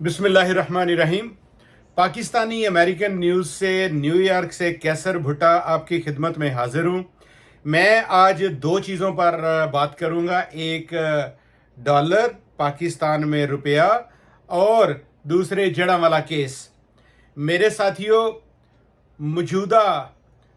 बिस्मिल्लाहिर्रहमानिर्रहीम। Pakistani American news से New York से कैसर भुट्टा आपकी खिदमत में हाजिर हूँ। मैं आज दो चीज़ों पर बात करूँगा, एक डॉलर, पाकिस्तान में रुपया, और दूसरे जड़ांवाला केस। मेरे साथियों, मौजूदा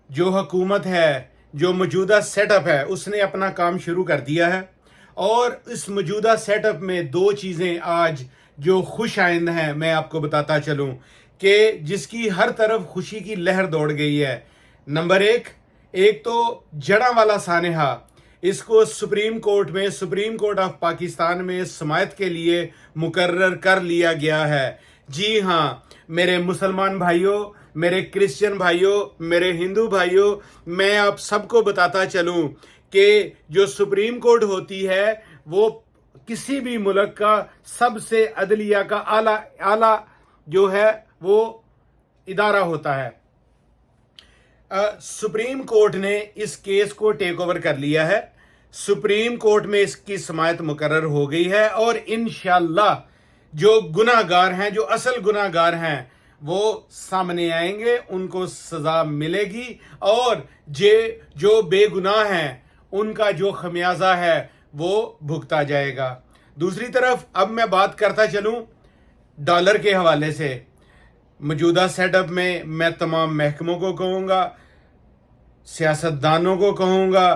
जो हुकूमत है, जो मौजूदा सेटअप है, उसने अपना काम शुरू कर दिया है। और इस मौजूदा सेटअप में दो चीज़ें आज जो खुश आइंद हैं, मैं आपको बताता चलूं कि जिसकी हर तरफ खुशी की लहर दौड़ गई है। नंबर एक तो जड़ांवाला सानेहा, इसको सुप्रीम कोर्ट ऑफ पाकिस्तान में समाअत के लिए मुकर्रर कर लिया गया है। जी हाँ, मेरे मुसलमान भाइयों, मेरे क्रिश्चियन भाइयों, मेरे हिंदू भाइयों, मैं आप सबको बताता चलूं कि जो सुप्रीम कोर्ट होती है वो किसी भी मुल्क का सबसे अदलिया का आला जो है वो इदारा होता है। सुप्रीम कोर्ट ने इस केस को टेक ओवर कर लिया है। सुप्रीम कोर्ट में इसकी समाअत मुकर्रर हो गई है और इंशाअल्लाह जो गुनाहगार हैं, जो असल गुनाहगार हैं, वो सामने आएंगे, उनको सजा मिलेगी और जो बेगुनाह हैं उनका जो खमियाजा है वो भुगता जाएगा। दूसरी तरफ अब मैं बात करता चलूं डॉलर के हवाले से। मौजूदा सेटअप में मैं तमाम महकमों को कहूँगा, सियासतदानों को कहूँगा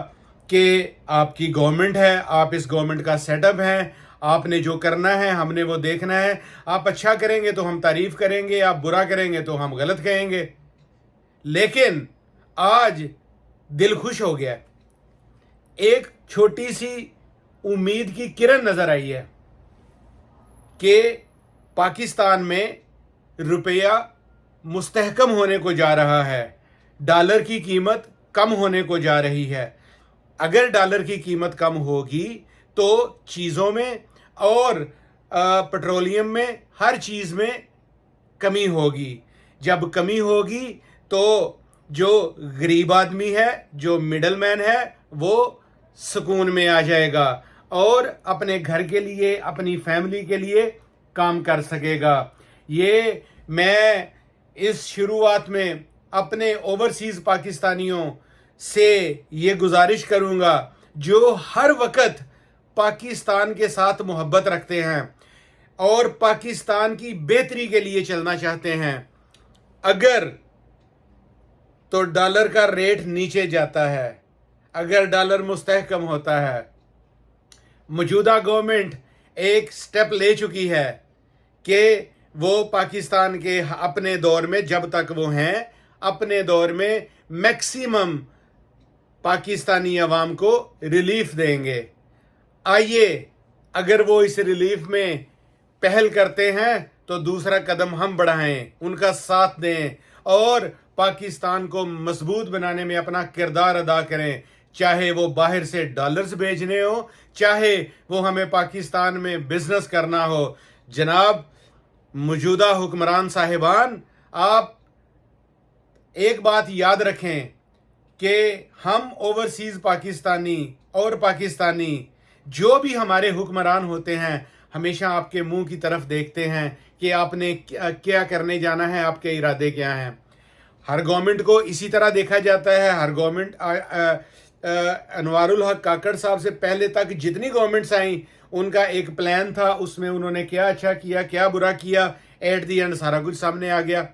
कि आपकी गवर्नमेंट है, आप इस गवर्नमेंट का सेटअप है, आपने जो करना है हमने वो देखना है। आप अच्छा करेंगे तो हम तारीफ करेंगे, आप बुरा करेंगे तो हम गलत कहेंगे। लेकिन आज दिल खुश हो गया, एक छोटी सी उम्मीद की किरण नजर आई है कि पाकिस्तान में रुपया मुस्तहकम होने को जा रहा है, डॉलर की कीमत कम होने को जा रही है। अगर डॉलर की कीमत कम होगी तो चीज़ों में और पेट्रोलियम में, हर चीज़ में कमी होगी। जब कमी होगी तो जो गरीब आदमी है, जो मिडल मैन है, वो सुकून में आ जाएगा और अपने घर के लिए, अपनी फैमिली के लिए काम कर सकेगा। ये मैं इस शुरुआत में अपने ओवरसीज़ पाकिस्तानियों से ये गुजारिश करूँगा जो हर वक्त पाकिस्तान के साथ मोहब्बत रखते हैं और पाकिस्तान की बेहतरी के लिए चलना चाहते हैं। अगर तो डॉलर का रेट नीचे जाता है, अगर डॉलर मुस्तहकम होता है, मौजूदा गवर्नमेंट एक स्टेप ले चुकी है कि वो पाकिस्तान के अपने दौर में, जब तक वो हैं, अपने दौर में मैक्सिमम पाकिस्तानी अवाम को रिलीफ देंगे। आइए, अगर वो इस रिलीफ में पहल करते हैं तो दूसरा कदम हम बढ़ाएं, उनका साथ दें और पाकिस्तान को मजबूत बनाने में अपना किरदार अदा करें। चाहे वो बाहर से डॉलर्स भेजने हो, चाहे वो हमें पाकिस्तान में बिजनेस करना हो। जनाब मौजूदा हुक्मरान साहिबान, आप एक बात याद रखें कि हम ओवरसीज़ पाकिस्तानी और पाकिस्तानी जो भी हमारे हुक्मरान होते हैं हमेशा आपके मुंह की तरफ देखते हैं कि आपने क्या करने जाना है, आपके इरादे क्या हैं। हर गवर्नमेंट को इसी तरह देखा जाता है। हर गवर्नमेंट अनवारुल हक काकड़ साहब से पहले तक जितनी गवर्नमेंट्स आई उनका एक प्लान था, उसमें उन्होंने क्या अच्छा किया, क्या बुरा किया, एट दी एंड सारा कुछ सामने आ गया।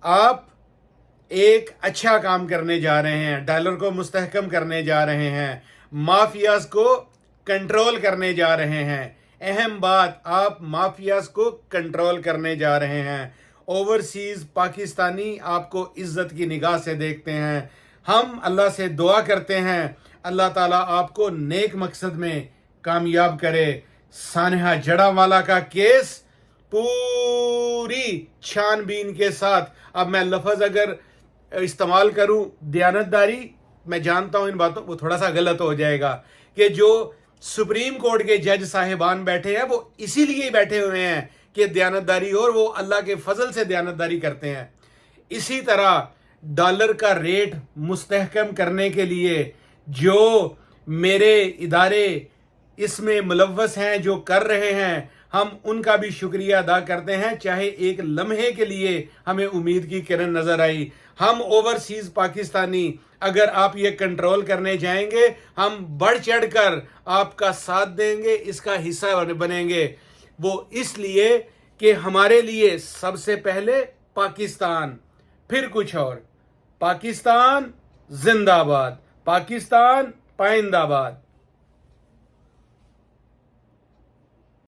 आप एक अच्छा काम करने जा रहे हैं, डॉलर को मुस्तहकम करने जा रहे हैं, माफियाज को कंट्रोल करने जा रहे हैं। अहम बात, आप माफियाज को कंट्रोल करने जा रहे हैं। ओवरसीज़ पाकिस्तानी आपको इज्जत की निगाह से देखते हैं। हम अल्लाह से दुआ करते हैं अल्लाह ताला आपको नेक मकसद में कामयाब करे। सानेहा जड़ांवाला का केस पूरी छानबीन के साथ, अब मैं लफ्ज़ अगर इस्तेमाल करूं दयानतदारी, मैं जानता हूं इन बातों वो थोड़ा सा गलत हो जाएगा, कि जो सुप्रीम कोर्ट के जज साहिबान बैठे हैं वो इसीलिए बैठे हुए हैं कि दयानतदारी, और वो अल्लाह के फजल से दयानतदारी करते हैं। इसी तरह डॉलर का रेट मुस्तहकम करने के लिए जो मेरे इदारे इसमें मुलव्वस हैं, जो कर रहे हैं, ہم ان کا بھی شکریہ ادا کرتے ہیں، چاہے ایک لمحے کے لیے ہمیں امید کی کرن نظر آئی۔ ہم اوورسیز پاکستانی اگر آپ یہ کنٹرول کرنے جائیں گے، ہم بڑھ چڑھ کر آپ کا ساتھ دیں گے، اس کا حصہ بنیں گے۔ وہ اس لیے کہ ہمارے لیے سب سے پہلے پاکستان، پھر کچھ اور۔ پاکستان زندہ باد، پاکستان پائندہ باد۔